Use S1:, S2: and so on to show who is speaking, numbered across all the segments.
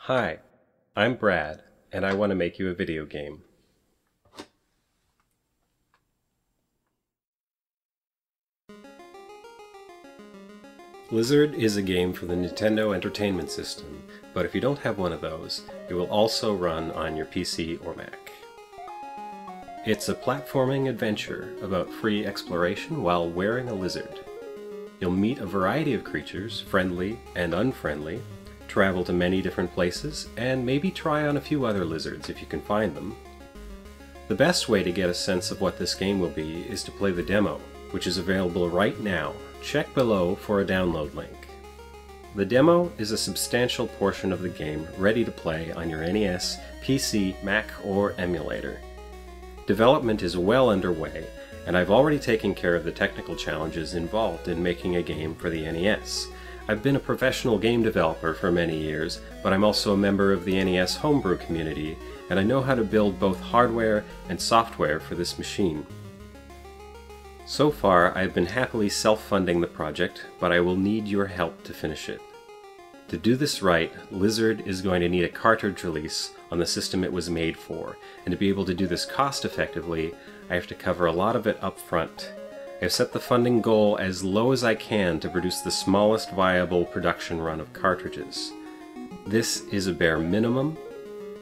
S1: Hi, I'm Brad, and I want to make you a video game. Lizard is a game for the Nintendo Entertainment System, but if you don't have one of those, it will also run on your PC or Mac. It's a platforming adventure about free exploration while wearing a lizard. You'll meet a variety of creatures, friendly and unfriendly, travel to many different places, and maybe try on a few other lizards if you can find them. The best way to get a sense of what this game will be is to play the demo, which is available right now. Check below for a download link. The demo is a substantial portion of the game ready to play on your NES, PC, Mac, or emulator. Development is well underway, and I've already taken care of the technical challenges involved in making a game for the NES. I've been a professional game developer for many years, but I'm also a member of the NES homebrew community, and I know how to build both hardware and software for this machine. So far, I've been happily self-funding the project, but I will need your help to finish it. To do this right, Lizard is going to need a cartridge release on the system it was made for, and to be able to do this cost-effectively, I have to cover a lot of it up front. I've set the funding goal as low as I can to produce the smallest viable production run of cartridges. This is a bare minimum,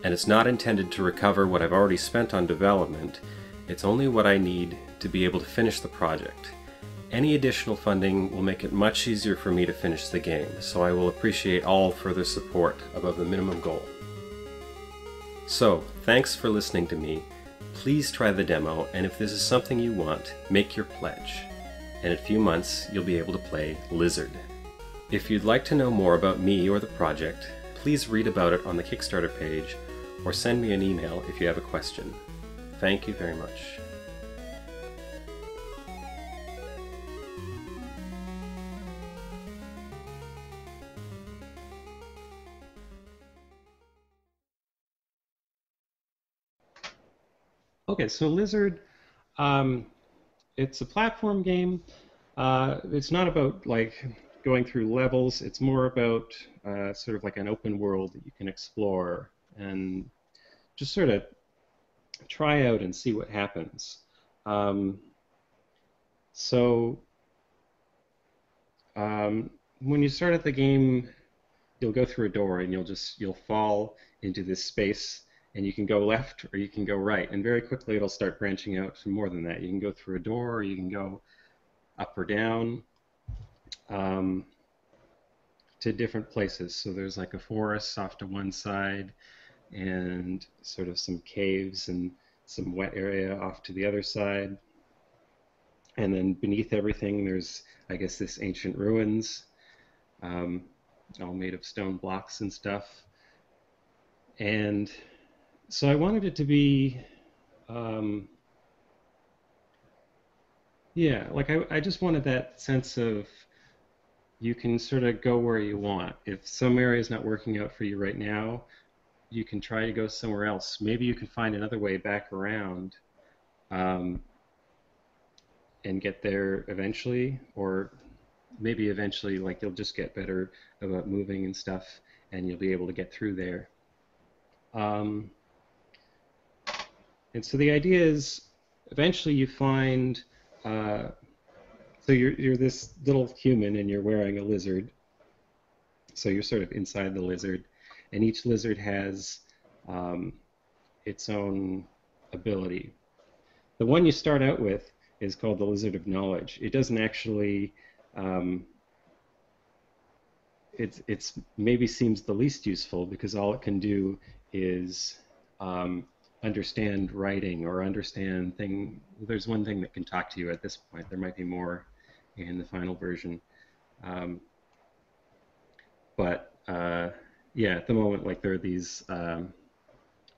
S1: and it's not intended to recover what I've already spent on development. It's only what I need to be able to finish the project. Any additional funding will make it much easier for me to finish the game, so I will appreciate all further support above the minimum goal. So, thanks for listening to me. Please try the demo, and if this is something you want, make your pledge. And in a few months, you'll be able to play Lizard. If you'd like to know more about me or the project, please read about it on the Kickstarter page, or send me an email if you have a question. Thank you very much.
S2: Okay, so Lizard, it's a platform game. It's not about like going through levels. It's more about sort of like an open world that you can explore and just sort of try out and see what happens. Um, so when you start at the game, you'll go through a door and you'll fall into this space, and you can go left or you can go right, and very quickly it'll start branching out to more than that. You can go through a door, or you can go up or down um, to different places. So there's like a forest off to one side, and sort of some caves and some wet area off to the other side. And then beneath everything, there's, I guess, this ancient ruins, um, all made of stone blocks and stuff. And so I wanted it to be, um, yeah, like I just wanted that sense of you can sort of go where you want. If some area is not working out for you right now, you can try to go somewhere else. Maybe you can find another way back around um, and get there eventually, or maybe eventually, like you'll just get better about moving and stuff, and you'll be able to get through there. Um, and so the idea is eventually you find, uh, so you're this little human and you're wearing a lizard, so you're sort of inside the lizard, and each lizard has um, its own ability. The one you start out with is called the Lizard of Knowledge. It doesn't actually, um, it's maybe seems the least useful because all it can do is understand writing or understand thing. There's one thing that can talk to you at this point. There might be more in the final version, um, but yeah, at the moment, like there are these people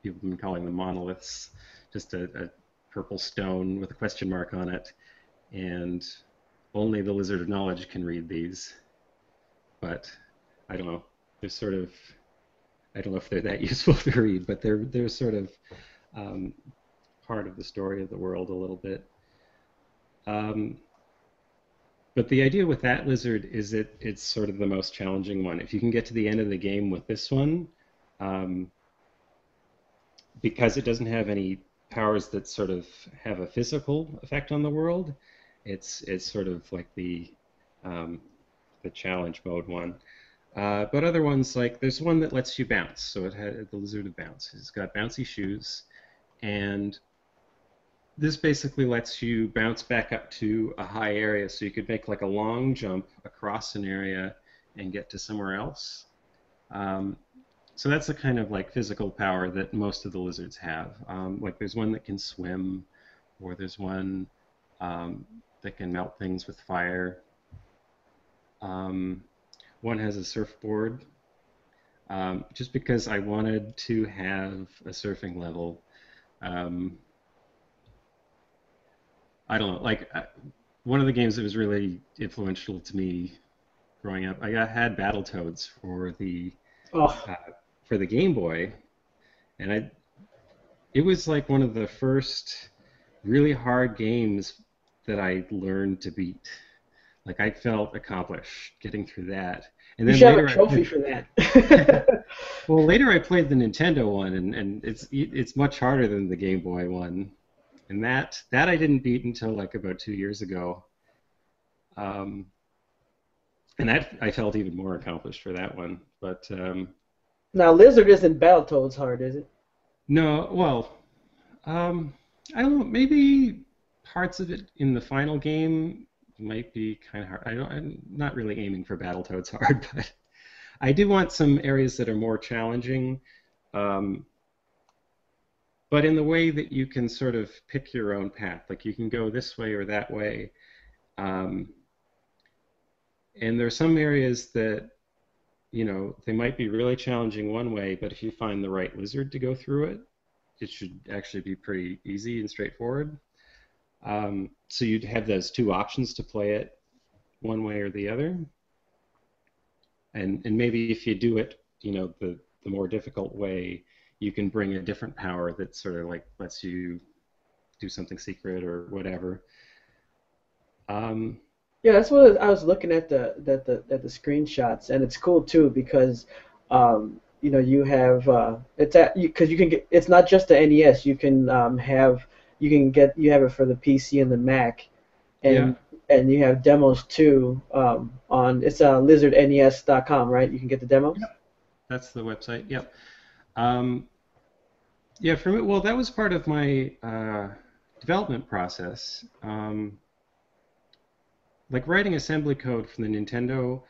S2: have been calling them monoliths, just a purple stone with a question mark on it, and only the Lizard of Knowledge can read these. But I don't know. They're sort of, I don't know if they're that useful to read, but they're sort of um, part of the story of the world a little bit. Um, but the idea with that lizard is that it's sort of the most challenging one. If you can get to the end of the game with this one, um, because it doesn't have any powers that sort of have a physical effect on the world. It's sort of like um, the challenge mode one. But other ones, like there's one that lets you bounce. So it had the lizard of bounce. It's got bouncy shoes, and this basically lets you bounce back up to a high area, so you could make like a long jump across an area and get to somewhere else. Um, so that's the kind of like physical power that most of the lizards have. Like there's one that can swim, or there's one um, that can melt things with fire. Um, one has a surfboard, just because I wanted to have a surfing level. Um, I don't know, like one of the games that was really influential to me growing up, I had Battletoads
S3: Oh,
S2: uh, for the Game Boy, and it was like one of the first really hard games that I learned to beat. Like I felt accomplished getting through that. And
S3: you
S2: then
S3: should have a
S2: later I
S3: trophy
S2: played,
S3: for that.
S2: well, later I played the Nintendo one, and it's much harder than the Game Boy one. And that I didn't beat until like about 2 years ago. Um, and that I felt even more accomplished for that one. But
S3: Now, Lizard isn't Battletoads hard, is it?
S2: no, well, um, I don't know. Maybe parts of it in the final game might be kind of hard. I'm not really aiming for Battletoads hard, but I do want some areas that are more challenging, um, but in the way that you can sort of pick your own path. Like you can go this way or that way. Um, and there are some areas that, they might be really challenging one way, but if you find the right lizard to go through it, it should actually be pretty easy and straightforward. So you'd have those two options to play it one way or the other. And maybe if you do it, the more difficult way, you can bring a different power that sort of like lets you do something secret or whatever. Um,
S3: Yeah, that's what I was looking at the screenshots, and it's cool too because you have it's at because you can get it's not just the NES. You can you have it for the PC and the Mac,
S2: yeah,
S3: and you have demos too on it's lizardnes.com, right? You can get the demos.
S2: yep, that's the website. Yep. Um, yeah, for me, well, that was part of my development process. Like writing assembly code for the Nintendo,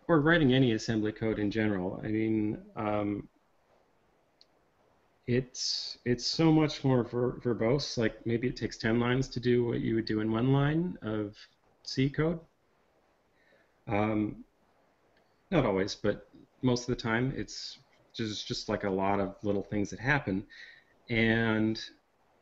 S2: or writing any assembly code in general. I mean, it's so much more verbose. Like maybe it takes 10 lines to do what you would do in one line of C code. Um, Not always, but most of the time, it's just like a lot of little things that happen. And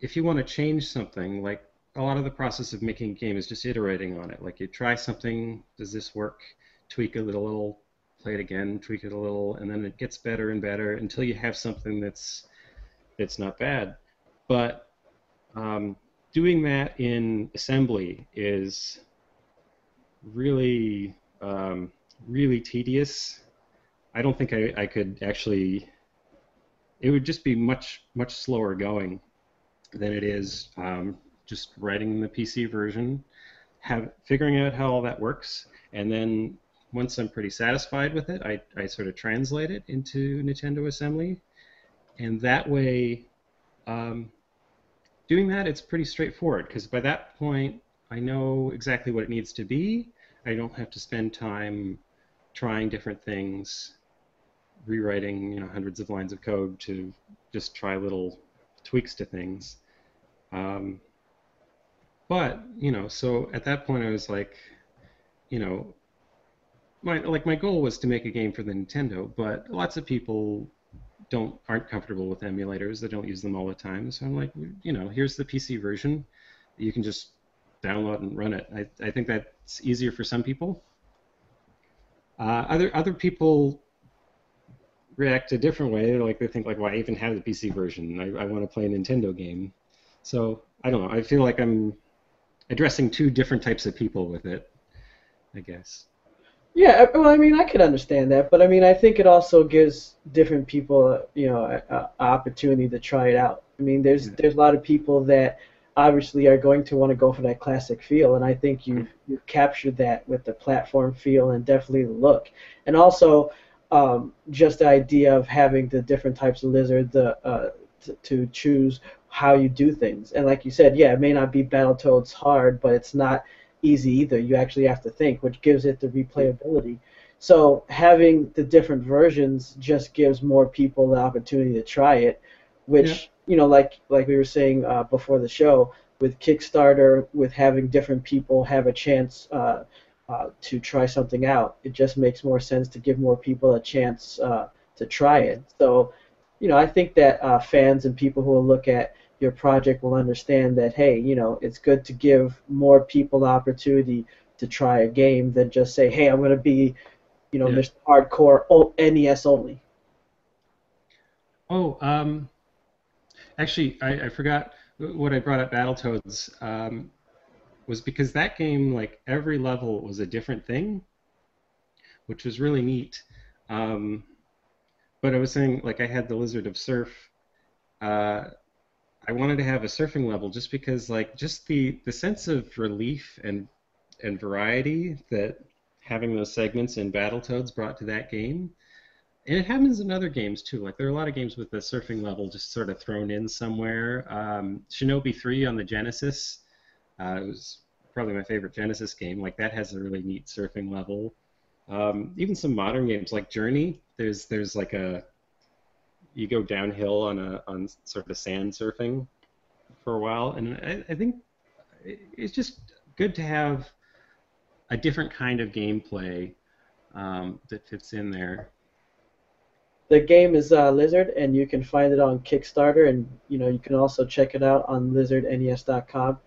S2: if you want to change something, like a lot of the process of making a game is just iterating on it. Like you try something, does this work? Tweak it a little, play it again, tweak it a little, and then it gets better and better until you have something that's not bad. But um, doing that in assembly is really really tedious. I don't think I could actually. It would just be much slower going than it is just writing the PC version, figuring out how all that works, and then once I'm pretty satisfied with it, I sort of translate it into Nintendo Assembly, and that way, um, doing that, it's pretty straightforward because by that point, I know exactly what it needs to be. I don't have to spend time trying different things, rewriting hundreds of lines of code to just try little tweaks to things. Um, but so at that point I was like, you know, my goal was to make a game for the Nintendo, but lots of people aren't comfortable with emulators. They don't use them all the time. So I'm like, here's the PC version. You can just download and run it. I think that's easier for some people. Other people react a different way. Like they think like, why even have the PC version? I want to play a Nintendo game. So I don't know. I feel like I'm addressing two different types of people with it, I guess.
S3: Yeah, well, I mean, I could understand that, but I mean, I think it also gives different people, a opportunity to try it out. I mean,
S2: Yeah.
S3: there's a lot of people that obviously are going to want to go for that classic feel, and I think you've captured that with the platform feel and definitely the look, and also just the idea of having the different types of lizard, to choose how you do things, and like you said, yeah, it may not be Battletoads hard, but it's not easy either. You actually have to think, which gives it the replayability. So having the different versions just gives more people the opportunity to try it,
S2: Yeah.
S3: which like we were saying before the show, with Kickstarter, with having different people have a chance to try something out, it just makes more sense to give more people a chance to try it. So, I think that fans and people who will look at your project will understand that, hey, it's good to give more people the opportunity to try a game than just say, hey, I'm going to be,
S2: Yeah.
S3: Mr. Hardcore NES only.
S2: Oh, actually, I forgot what I brought up Battletoads was because that game, like every level was a different thing, which was really neat. Um, but I was saying, like, I had the Lizard of Surf. Uh, I wanted to have a surfing level just because, like, just the sense of relief and variety that having those segments in Battletoads brought to that game. And it happens in other games too. Like there are a lot of games with the surfing level just sort of thrown in somewhere. Shinobi 3 on the Genesis, it was probably my favorite Genesis game. Like that has a really neat surfing level. Even some modern games like Journey, there's like a you go downhill on sort of sand surfing for a while, and I think it's just good to have a different kind of gameplay that fits in there.
S3: The game is Lizard, and you can find it on Kickstarter, and you can also check it out on LizardNES.com.